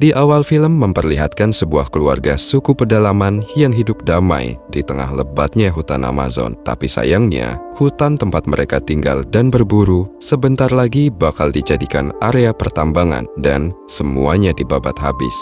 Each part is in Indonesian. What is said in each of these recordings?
Di awal film memperlihatkan sebuah keluarga suku pedalaman yang hidup damai di tengah lebatnya hutan Amazon. Tapi sayangnya, hutan tempat mereka tinggal dan berburu sebentar lagi bakal dijadikan area pertambangan dan semuanya dibabat habis.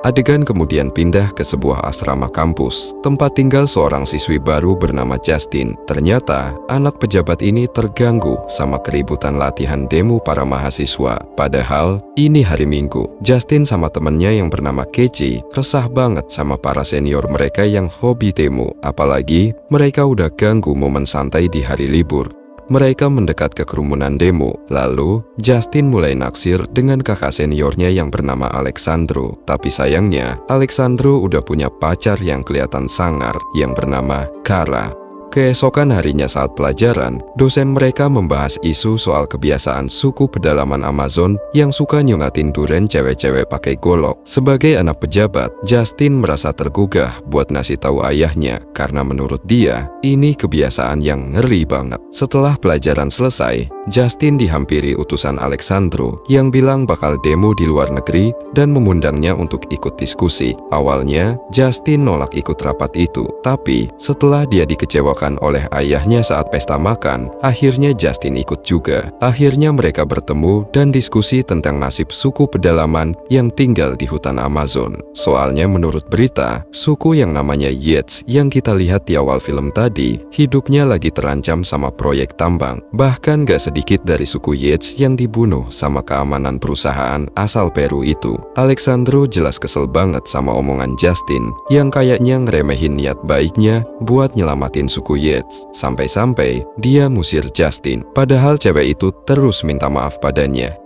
Adegan kemudian pindah ke sebuah asrama kampus, tempat tinggal seorang siswi baru bernama Justin. Ternyata, anak pejabat ini terganggu sama keributan latihan demo para mahasiswa. Padahal, ini hari Minggu. Justin sama temennya yang bernama Keiichi resah banget sama para senior mereka yang hobi demo. Apalagi, mereka udah ganggu momen santai di hari libur. Mereka mendekat ke kerumunan demo. Lalu, Justin mulai naksir dengan kakak seniornya yang bernama Alexandro. Tapi sayangnya, Alexandro udah punya pacar yang kelihatan sangar yang bernama Kara. Keesokan harinya saat pelajaran, dosen mereka membahas isu soal kebiasaan suku pedalaman Amazon yang suka nyungatin duren cewek-cewek pakai golok. Sebagai anak pejabat, Justin merasa tergugah buat ngasih tahu ayahnya karena menurut dia, ini kebiasaan yang ngeri banget. Setelah pelajaran selesai, Justin dihampiri utusan Alexandro yang bilang bakal demo di luar negeri dan mengundangnya untuk ikut diskusi. Awalnya, Justin nolak ikut rapat itu, tapi setelah dia dikecewakan oleh ayahnya saat pesta makan, akhirnya Justin ikut juga. Akhirnya mereka bertemu dan diskusi tentang nasib suku pedalaman yang tinggal di hutan Amazon. Soalnya menurut berita, suku yang namanya Yates yang kita lihat di awal film tadi, hidupnya lagi terancam sama proyek tambang. Bahkan gak sedikit dari suku Yates yang dibunuh sama keamanan perusahaan asal Peru itu. Alexandro jelas kesel banget sama omongan Justin yang kayaknya ngeremehin niat baiknya buat nyelamatin suku Yates. Sampai-sampai dia musir Justin, padahal cewek itu terus minta maaf padanya.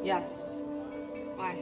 Yes. Why?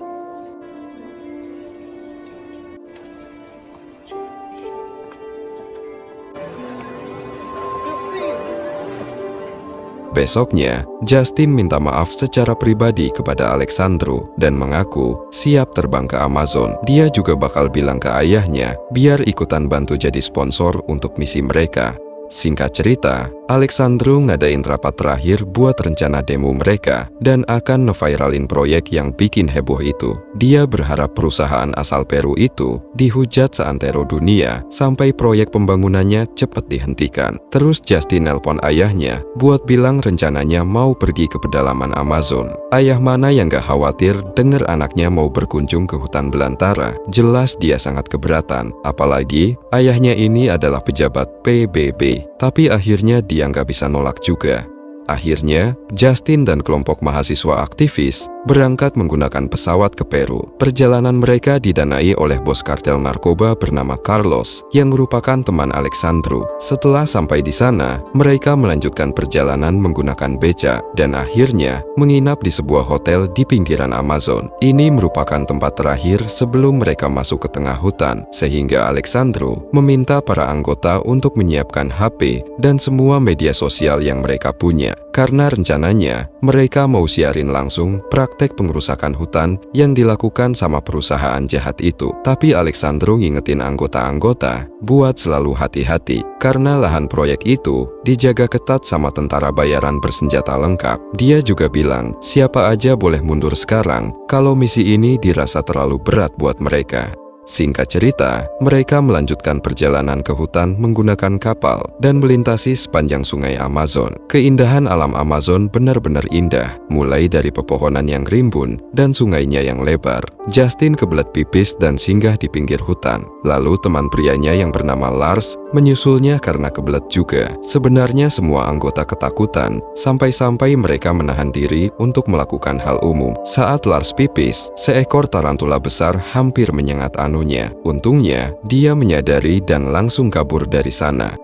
Besoknya, Justin minta maaf secara pribadi kepada Alexandro dan mengaku siap terbang ke Amazon. Dia juga bakal bilang ke ayahnya biar ikutan bantu jadi sponsor untuk misi mereka. Singkat cerita, Alexandro ngadain rapat terakhir buat rencana demo mereka dan akan ngeviralin proyek yang bikin heboh itu. Dia berharap perusahaan asal Peru itu dihujat seantero dunia sampai proyek pembangunannya cepat dihentikan. Terus Justin nelpon ayahnya buat bilang rencananya mau pergi ke pedalaman Amazon. Ayah mana yang gak khawatir denger anaknya mau berkunjung ke hutan belantara? Jelas dia sangat keberatan, apalagi ayahnya ini adalah pejabat PBB. Tapi akhirnya dia nggak bisa nolak juga. Akhirnya, Justin dan kelompok mahasiswa aktivis berangkat menggunakan pesawat ke Peru. Perjalanan mereka didanai oleh bos kartel narkoba bernama Carlos yang merupakan teman Alexandro. Setelah sampai di sana, mereka melanjutkan perjalanan menggunakan beca dan akhirnya menginap di sebuah hotel di pinggiran Amazon. Ini merupakan tempat terakhir sebelum mereka masuk ke tengah hutan, sehingga Alexandro meminta para anggota untuk menyiapkan HP dan semua media sosial yang mereka punya. Karena rencananya mereka mau siarin langsung praktek pengerusakan hutan yang dilakukan sama perusahaan jahat itu. Tapi Alexandro ngingetin anggota-anggota buat selalu hati-hati karena lahan proyek itu dijaga ketat sama tentara bayaran bersenjata lengkap. Dia juga bilang siapa aja boleh mundur sekarang kalau misi ini dirasa terlalu berat buat mereka. Singkat cerita, mereka melanjutkan perjalanan ke hutan menggunakan kapal dan melintasi sepanjang sungai Amazon. Keindahan alam Amazon benar-benar indah, mulai dari pepohonan yang rimbun dan sungainya yang lebar. Justin kebelet pipis dan singgah di pinggir hutan. Lalu teman prianya yang bernama Lars menyusulnya karena kebelet juga. Sebenarnya semua anggota ketakutan, sampai-sampai mereka menahan diri untuk melakukan hal umum. Saat Lars pipis, seekor tarantula besar hampir menyengat anunya. Untungnya, dia menyadari dan langsung kabur dari sana.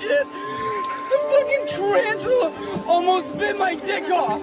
Shit! The fucking tarantula almost bit my dick off!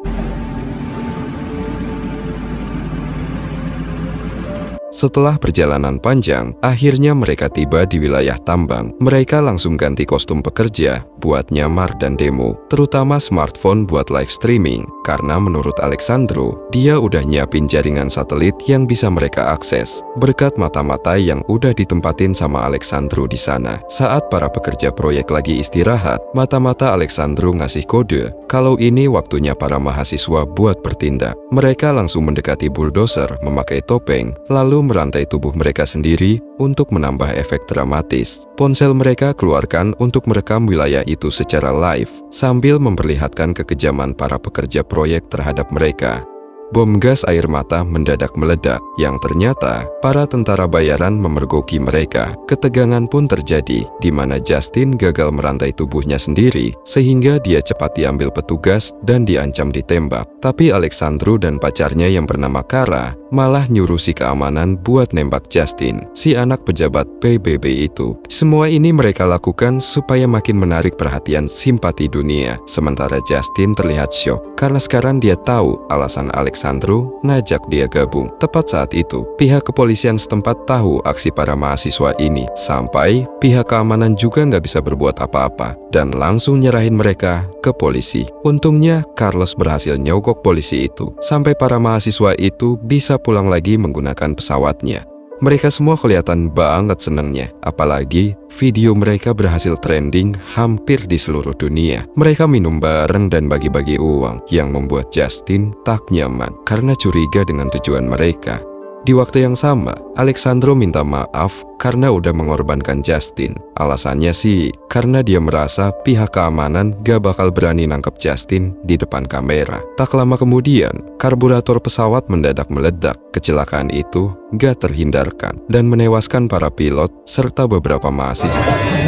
Setelah perjalanan panjang, akhirnya mereka tiba di wilayah tambang. Mereka langsung ganti kostum pekerja buat nyamar dan demo, terutama smartphone buat live streaming. Karena menurut Alexandro, dia udah nyiapin jaringan satelit yang bisa mereka akses berkat mata-mata yang udah ditempatin sama Alexandro di sana. Saat para pekerja proyek lagi istirahat, mata-mata Alexandro ngasih kode kalau ini waktunya para mahasiswa buat bertindak. Mereka langsung mendekati bulldozer memakai topeng, lalu merantai tubuh mereka sendiri untuk menambah efek dramatis. Ponsel mereka keluarkan untuk merekam wilayah itu secara live, sambil memperlihatkan kekejaman para pekerja proyek terhadap mereka. Bom gas air mata mendadak meledak, yang ternyata para tentara bayaran memergoki mereka. Ketegangan pun terjadi, di mana Justin gagal merantai tubuhnya sendiri, sehingga dia cepat diambil petugas dan diancam ditembak. Tapi Alexandro dan pacarnya yang bernama Kara malah nyuruh si keamanan buat nembak Justin, si anak pejabat PBB itu. Semua ini mereka lakukan supaya makin menarik perhatian simpati dunia. Sementara Justin terlihat syok, karena sekarang dia tahu alasan Alexandro ngajak dia gabung. Tepat saat itu, pihak kepolisian setempat tahu aksi para mahasiswa ini, sampai pihak keamanan juga nggak bisa berbuat apa-apa, dan langsung nyerahin mereka ke polisi. Untungnya, Carlos berhasil nyogok polisi itu, sampai para mahasiswa itu bisa pulang lagi menggunakan pesawatnya. Mereka semua kelihatan banget senengnya, apalagi video mereka berhasil trending hampir di seluruh dunia. Mereka minum bareng dan bagi-bagi uang, yang membuat Justin tak nyaman karena curiga dengan tujuan mereka. Di waktu yang sama, Alexandro minta maaf karena udah mengorbankan Justin. Alasannya sih, karena dia merasa pihak keamanan gak bakal berani nangkep Justin di depan kamera. Tak lama kemudian, karburator pesawat mendadak meledak. Kecelakaan itu gak terhindarkan dan menewaskan para pilot serta beberapa mahasiswa.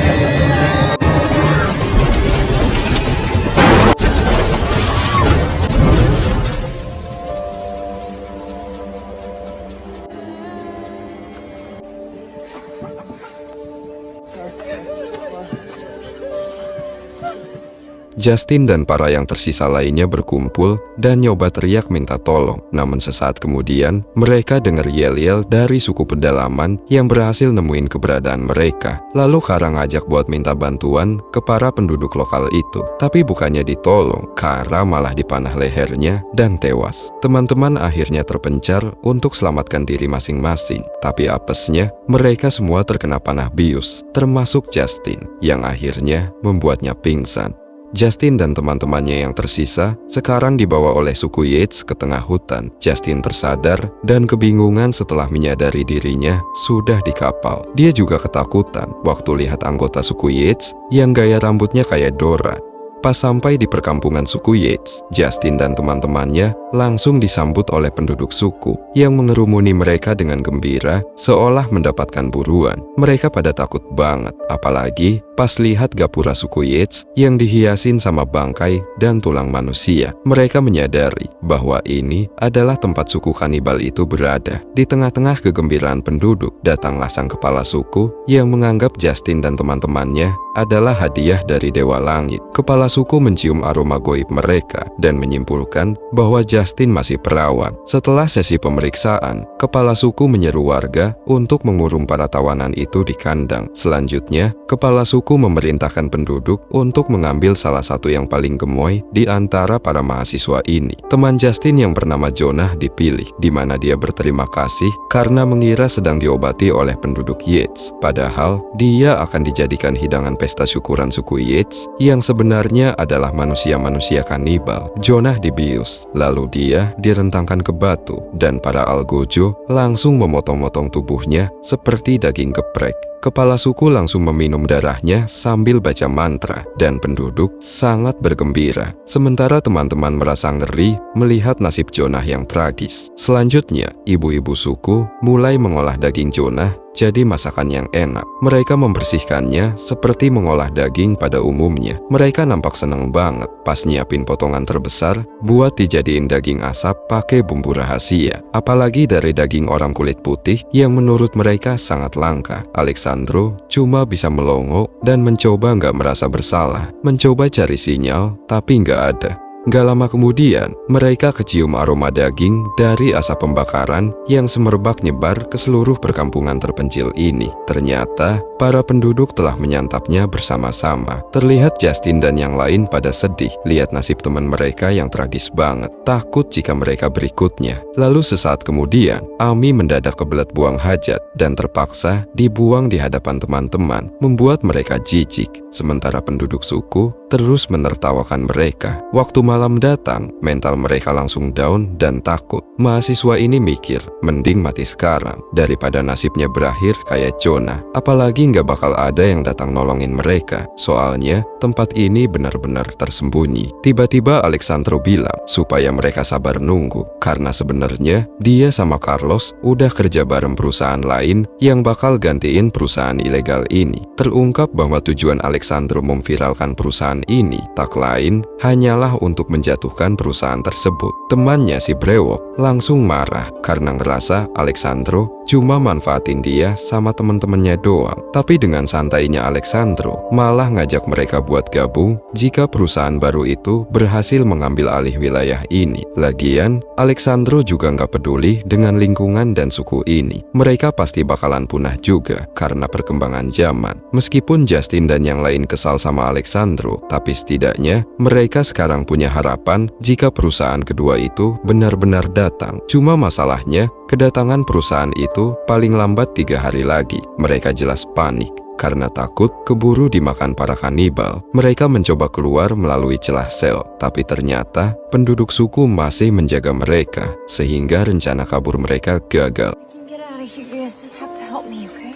Justin dan para yang tersisa lainnya berkumpul dan nyoba teriak minta tolong. Namun sesaat kemudian, mereka dengar yel-yel dari suku pedalaman yang berhasil nemuin keberadaan mereka. Lalu Kara ngajak buat minta bantuan ke para penduduk lokal itu. Tapi bukannya ditolong, Kara malah dipanah lehernya dan tewas. Teman-teman akhirnya terpencar untuk selamatkan diri masing-masing. Tapi apesnya, mereka semua terkena panah bius, termasuk Justin, yang akhirnya membuatnya pingsan. Justin dan teman-temannya yang tersisa sekarang dibawa oleh suku Yates ke tengah hutan. Justin tersadar dan kebingungan setelah menyadari dirinya sudah di kapal. Dia juga ketakutan waktu lihat anggota suku Yates yang gaya rambutnya kayak Dora. Pas sampai di perkampungan suku Yates, Justin dan teman-temannya langsung disambut oleh penduduk suku yang mengerumuni mereka dengan gembira seolah mendapatkan buruan. Mereka pada takut banget, apalagi pas lihat gapura suku Yates yang dihiasin sama bangkai dan tulang manusia. Mereka menyadari bahwa ini adalah tempat suku kanibal itu berada. Di tengah-tengah kegembiraan penduduk, datanglah sang kepala suku yang menganggap Justin dan teman-temannya adalah hadiah dari Dewa Langit. Kepala suku mencium aroma goib mereka dan menyimpulkan bahwa Justin masih perawan. Setelah sesi pemeriksaan, kepala suku menyeru warga untuk mengurung para tawanan itu di kandang. Selanjutnya, kepala suku memerintahkan penduduk untuk mengambil salah satu yang paling gemoy di antara para mahasiswa ini. Teman Justin yang bernama Jonah dipilih, di mana dia berterima kasih karena mengira sedang diobati oleh penduduk Yates. Padahal, dia akan dijadikan hidangan pesta syukuran suku Yates yang sebenarnya adalah manusia-manusia kanibal. Jonah dibius, lalu dia direntangkan ke batu dan para algojo langsung memotong-motong tubuhnya seperti daging geprek. Kepala suku langsung meminum darahnya sambil baca mantra dan penduduk sangat bergembira. Sementara teman-teman merasa ngeri melihat nasib Jonah yang tragis. Selanjutnya, ibu-ibu suku mulai mengolah daging Jonah jadi masakan yang enak. Mereka membersihkannya seperti mengolah daging pada umumnya. Mereka nampak seneng banget pas nyiapin potongan terbesar buat dijadiin daging asap pakai bumbu rahasia. Apalagi dari daging orang kulit putih yang menurut mereka sangat langka. Alexandro cuma bisa melongo dan mencoba nggak merasa bersalah. Mencoba cari sinyal, tapi nggak ada. Gak lama kemudian, mereka kecium aroma daging dari asap pembakaran yang semerbak nyebar ke seluruh perkampungan terpencil ini. Ternyata, para penduduk telah menyantapnya bersama-sama. Terlihat Justin dan yang lain pada sedih lihat nasib teman mereka yang tragis banget. Takut jika mereka berikutnya. Lalu sesaat kemudian, Amy mendadak kebelet buang hajat dan terpaksa dibuang di hadapan teman-teman, membuat mereka jijik. Sementara penduduk suku terus menertawakan mereka. Waktu malam datang, mental mereka langsung down dan takut. Mahasiswa ini mikir, mending mati sekarang daripada nasibnya berakhir kayak Jonah. Apalagi nggak bakal ada yang datang nolongin mereka. Soalnya tempat ini benar-benar tersembunyi. Tiba-tiba Alexandro bilang supaya mereka sabar nunggu, karena sebenarnya dia sama Carlos udah kerja bareng perusahaan lain yang bakal gantiin perusahaan ilegal ini. Terungkap bahwa tujuan Alexandro memviralkan perusahaan ini tak lain hanyalah untuk menjatuhkan perusahaan tersebut. Temannya si Brewok langsung marah karena ngerasa Alexandro cuma manfaatin dia sama temen-temennya doang. Tapi dengan santainya Alexandro malah ngajak mereka buat gabung jika perusahaan baru itu berhasil mengambil alih wilayah ini. Lagian, Alexandro juga nggak peduli dengan lingkungan dan suku ini. Mereka pasti bakalan punah juga karena perkembangan zaman. Meskipun Justin dan yang lain kesal sama Alexandro, tapi setidaknya mereka sekarang punya harapan jika perusahaan kedua itu benar-benar datang. Cuma masalahnya, kedatangan perusahaan itu paling lambat 3 hari lagi. Mereka jelas panik karena takut keburu dimakan para kanibal. Mereka mencoba keluar melalui celah sel, tapi ternyata penduduk suku masih menjaga mereka, sehingga rencana kabur mereka gagal. Get out of here, you guys just have to help me, okay?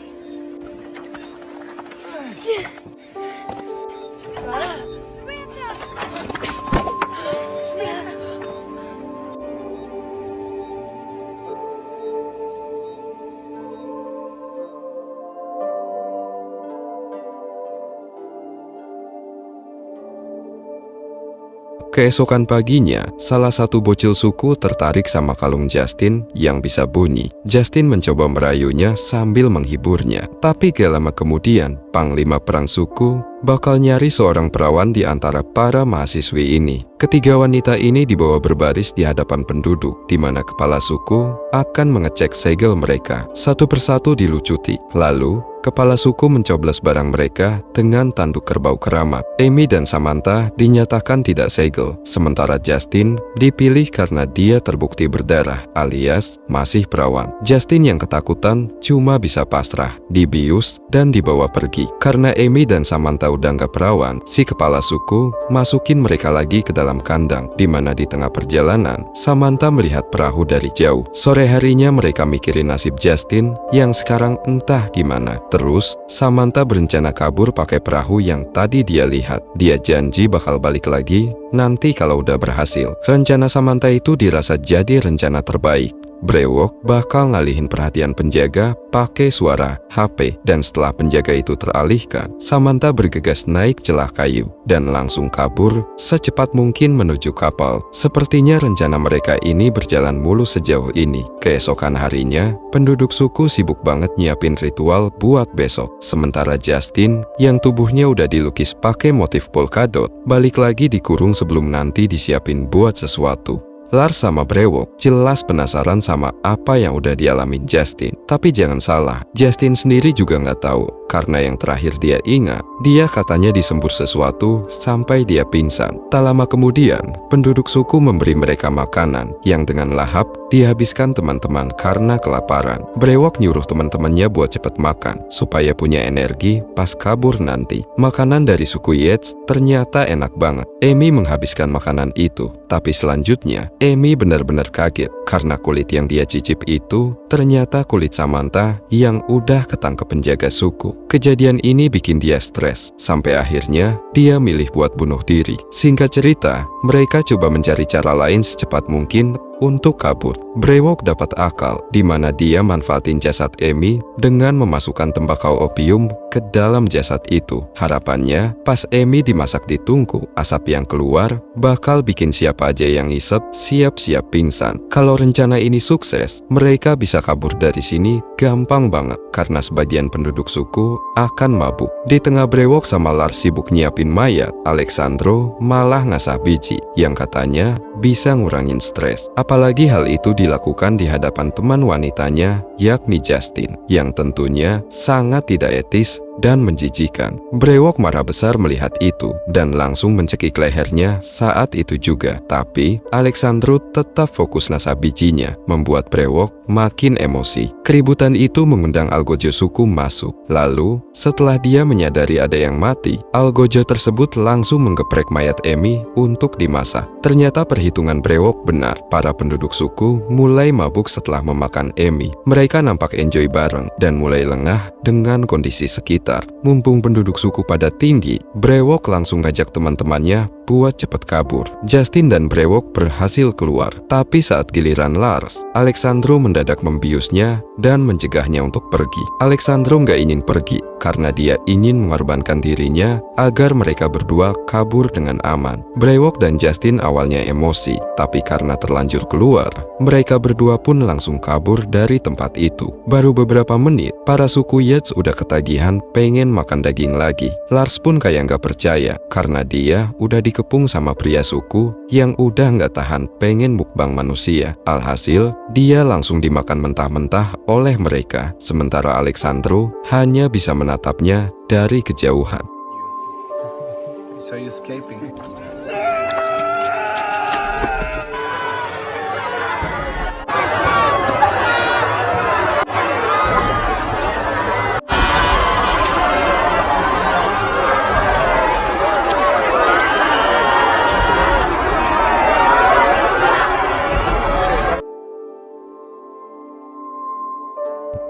Keesokan paginya, salah satu bocil suku tertarik sama kalung Justin yang bisa bunyi. Justin mencoba merayunya sambil menghiburnya. Tapi gak lama kemudian, Panglima Perang Suku bakal nyari seorang perawan di antara para mahasiswi ini. Ketiga wanita ini dibawa berbaris di hadapan penduduk, di mana kepala suku akan mengecek segel mereka. Satu persatu dilucuti. Lalu, kepala suku mencoblos barang mereka dengan tanduk kerbau keramat. Amy dan Samantha dinyatakan tidak segel, sementara Justin dipilih karena dia terbukti berdarah, alias masih perawan. Justin yang ketakutan cuma bisa pasrah, dibius, dan dibawa pergi. Karena Amy dan Samantha udah nggak perawan, si kepala suku masukin mereka lagi ke dalam kandang, di mana di tengah perjalanan, Samantha melihat perahu dari jauh. Sore harinya mereka mikirin nasib Justin yang sekarang entah gimana. Terus, Samantha berencana kabur pakai perahu yang tadi dia lihat. Dia janji bakal balik lagi nanti kalau udah berhasil. Rencana Samantha itu dirasa jadi rencana terbaik. Brewok bakal ngalihin perhatian penjaga pakai suara HP, dan setelah penjaga itu teralihkan, Samantha bergegas naik celah kayu dan langsung kabur secepat mungkin menuju kapal. Sepertinya rencana mereka ini berjalan mulus sejauh ini. Keesokan harinya, penduduk suku sibuk banget nyiapin ritual buat besok. Sementara Justin, yang tubuhnya udah dilukis pakai motif polkadot, balik lagi dikurung sebelum nanti disiapin buat sesuatu. Lars sama Brewok jelas penasaran sama apa yang udah dialamin Justin. Tapi jangan salah, Justin sendiri juga nggak tahu. Karena yang terakhir dia ingat, dia katanya disembur sesuatu sampai dia pingsan. Tak lama kemudian, penduduk suku memberi mereka makanan yang dengan lahap dihabiskan teman-teman karena kelaparan. Brewok nyuruh teman-temannya buat cepet makan supaya punya energi pas kabur nanti. Makanan dari suku Yates ternyata enak banget. Amy menghabiskan makanan itu, tapi selanjutnya Amy benar-benar kaget karena kulit yang dia cicip itu ternyata kulit Samantha yang udah ketangkep penjaga suku. Kejadian ini bikin dia stres, sampai akhirnya dia milih buat bunuh diri. Singkat cerita, mereka coba mencari cara lain secepat mungkin untuk kabur. Brewok dapat akal di mana dia manfaatin jasad Amy dengan memasukkan tembakau opium ke dalam jasad itu. Harapannya, pas Amy dimasak di tungku, asap yang keluar bakal bikin siapa aja yang ngisep siap-siap pingsan. Kalau rencana ini sukses, mereka bisa kabur dari sini gampang banget karena sebagian penduduk suku akan mabuk. Di tengah Brewok sama Lars sibuk nyiapin mayat, Alexandro malah ngasah biji yang katanya bisa ngurangin stres. Apalagi hal itu dilakukan di hadapan teman wanitanya, yakni Justin, yang tentunya sangat tidak etis dan menjijikan. Brewok marah besar melihat itu dan langsung mencekik lehernya saat itu juga. Tapi Alexandro tetap fokus ngasah bijinya, membuat Brewok makin emosi. Keributan itu mengundang Algojo suku masuk. Lalu, setelah dia menyadari ada yang mati, Algojo tersebut langsung menggeprek mayat Amy untuk dimasak. Ternyata perhitungan Brewok benar. Para penduduk suku mulai mabuk setelah memakan Amy. Mereka nampak enjoy bareng dan mulai lengah dengan kondisi sekitar. Mumpung penduduk suku pada tinggi, Brewok langsung ngajak teman-temannya buat cepet kabur. Justin dan Brewok berhasil keluar, tapi saat giliran Lars, Alexandro mendadak membiusnya dan mencegahnya untuk pergi. Alexandro nggak ingin pergi karena dia ingin mengorbankan dirinya agar mereka berdua kabur dengan aman. Brewok dan Justin awalnya emosi, tapi karena terlanjur keluar, mereka berdua pun langsung kabur dari tempat itu. Baru beberapa menit, para suku Yates udah ketagihan pengen makan daging lagi. Lars pun kayak nggak percaya karena dia udah dikepung sama pria suku yang udah nggak tahan pengen mukbang manusia. Alhasil, dia langsung dimakan mentah-mentah oleh mereka, sementara Alexandro hanya bisa menatapnya dari kejauhan. So you escaping?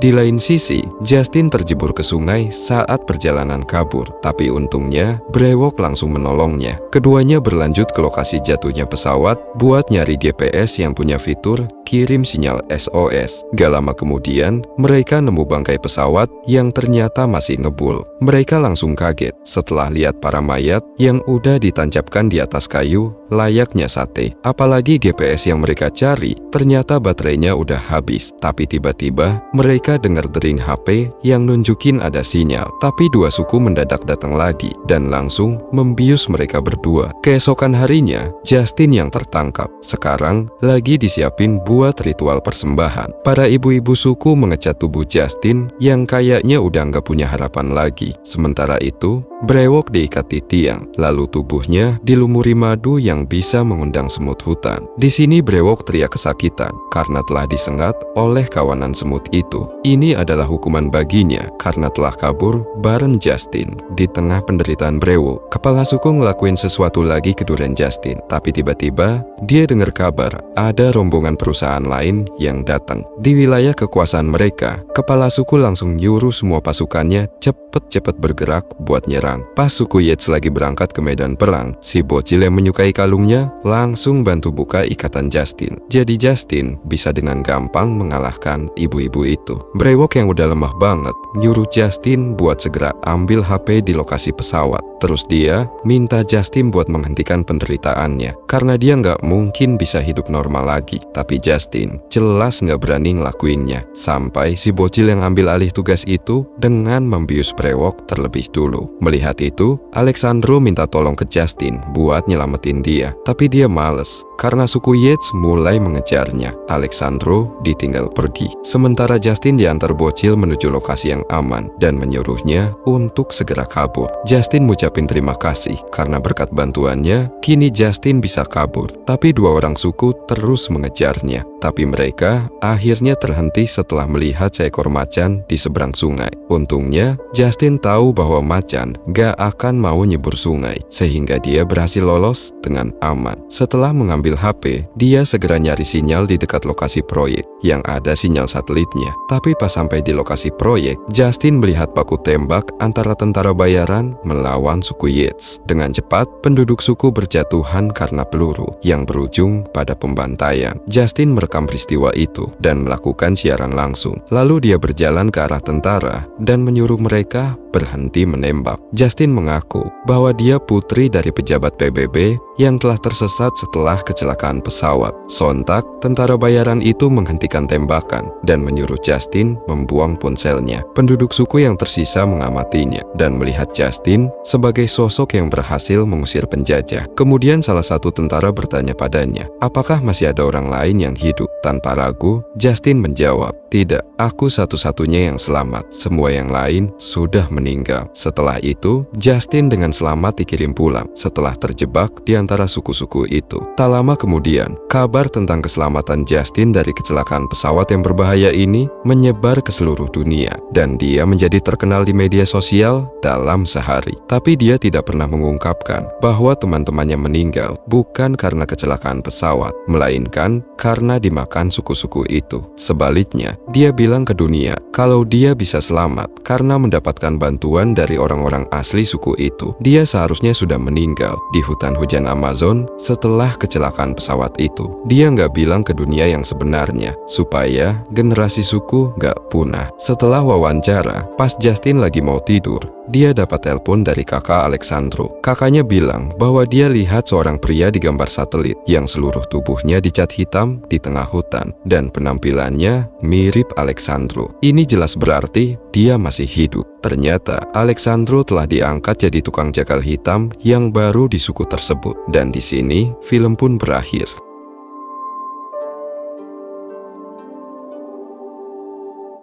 Di lain sisi, Justin terjebur ke sungai saat perjalanan kabur, tapi untungnya Brewok langsung menolongnya. Keduanya berlanjut ke lokasi jatuhnya pesawat buat nyari GPS yang punya fitur kirim sinyal SOS. Gak lama kemudian, mereka nemu bangkai pesawat yang ternyata masih ngebul. Mereka langsung kaget setelah lihat para mayat yang udah ditancapkan di atas kayu layaknya sate. Apalagi GPS yang mereka cari ternyata baterainya udah habis. Tapi tiba-tiba mereka dengar dering HP yang nunjukin ada sinyal. Tapi dua suku mendadak datang lagi dan langsung membius mereka berdua. Keesokan harinya, Justin yang tertangkap. Sekarang lagi disiapin buat ritual persembahan. Para ibu-ibu suku mengecat tubuh Justin yang kayaknya udah nggak punya harapan lagi. Sementara itu, Brewok diikat di tiang, lalu tubuhnya dilumuri madu yang bisa mengundang semut hutan. Di sini Brewok teriak kesakitan karena telah disengat oleh kawanan semut itu. Ini adalah hukuman baginya karena telah kabur bareng Justin. Di tengah penderitaan Brewok, kepala suku ngelakuin sesuatu lagi ke duren Justin, tapi tiba-tiba dia dengar kabar ada rombongan perusahaan lain yang datang. Di wilayah kekuasaan mereka, kepala suku langsung nyuruh semua pasukannya cepet-cepet bergerak buat nyerang. Pas suku Yates lagi berangkat ke medan perang, si bocil yang menyukai kalungnya langsung bantu buka ikatan Justin. Jadi Justin bisa dengan gampang mengalahkan ibu-ibu itu. Brewok yang udah lemah banget nyuruh Justin buat segera ambil HP di lokasi pesawat. Terus dia minta Justin buat menghentikan penderitaannya karena dia nggak mungkin bisa hidup normal lagi. Tapi Justin jelas nggak berani ngelakuinnya sampai si bocil yang ambil alih tugas itu dengan membius Brewok terlebih dulu. Melihat itu, Alexandro minta tolong ke Justin buat nyelamatin dia. Tapi dia males karena suku Yates mulai mengejarnya. Alexandro ditinggal pergi. Sementara Justin diantar bocil menuju lokasi yang aman dan menyuruhnya untuk segera kabur. Justin ngucapin terima kasih karena berkat bantuannya, kini Justin bisa kabur. Tapi dua orang suku terus mengejarnya. Tapi mereka akhirnya terhenti setelah melihat seekor macan di seberang sungai. Untungnya, Justin tahu bahwa macan gak akan mau nyebur sungai, sehingga dia berhasil lolos dengan aman. Setelah mengambil HP, dia segera nyari sinyal di dekat lokasi proyek yang ada sinyal satelitnya. Tapi pas sampai di lokasi proyek, Justin melihat baku tembak antara tentara bayaran melawan suku Yates. Dengan cepat, penduduk suku berjatuhan karena peluru yang berujung pada pembantaian. Justin merekam peristiwa itu dan melakukan siaran langsung. Lalu dia berjalan ke arah tentara dan menyuruh mereka berhenti menembak. Justin mengaku bahwa dia putri dari pejabat PBB yang telah tersesat setelah kecelakaan pesawat. Sontak, tentara bayaran itu menghentikan tembakan dan menyuruh Justin membuang ponselnya. Penduduk suku yang tersisa mengamatinya dan melihat Justin sebagai sosok yang berhasil mengusir penjajah. Kemudian salah satu tentara bertanya padanya, apakah masih ada orang lain yang hidup? Tanpa ragu, Justin menjawab, tidak, aku satu-satunya yang selamat. Semua yang lain sudah meninggal. Setelah itu, Justin dengan selamat dikirim pulang setelah terjebak di antara suku-suku itu. Tak lama kemudian, kabar tentang keselamatan Justin dari kecelakaan pesawat yang berbahaya ini menyebar ke seluruh dunia dan dia menjadi terkenal di media sosial dalam sehari. Tapi dia tidak pernah mengungkapkan bahwa teman-temannya meninggal bukan karena kecelakaan pesawat, melainkan karena dimakan suku-suku itu. Sebaliknya, dia bilang ke dunia kalau dia bisa selamat karena mendapatkan bantuan dari orang-orang asli suku itu. Dia seharusnya sudah meninggal di hutan hujan Amazon setelah kecelakaan pesawat itu. Dia nggak bilang ke dunia yang sebenarnya supaya generasi suku nggak punah. Setelah wawancara, pas Justin lagi mau tidur, dia dapat telepon dari kakak Alexandro. Kakaknya bilang bahwa dia lihat seorang pria di gambar satelit yang seluruh tubuhnya dicat hitam di tengah hutan dan penampilannya mirip Alexandro. Ini jelas berarti dia masih hidup. Ternyata Alexandro telah diangkat jadi tukang jakal hitam yang baru di suku tersebut. Dan di sini film pun berakhir.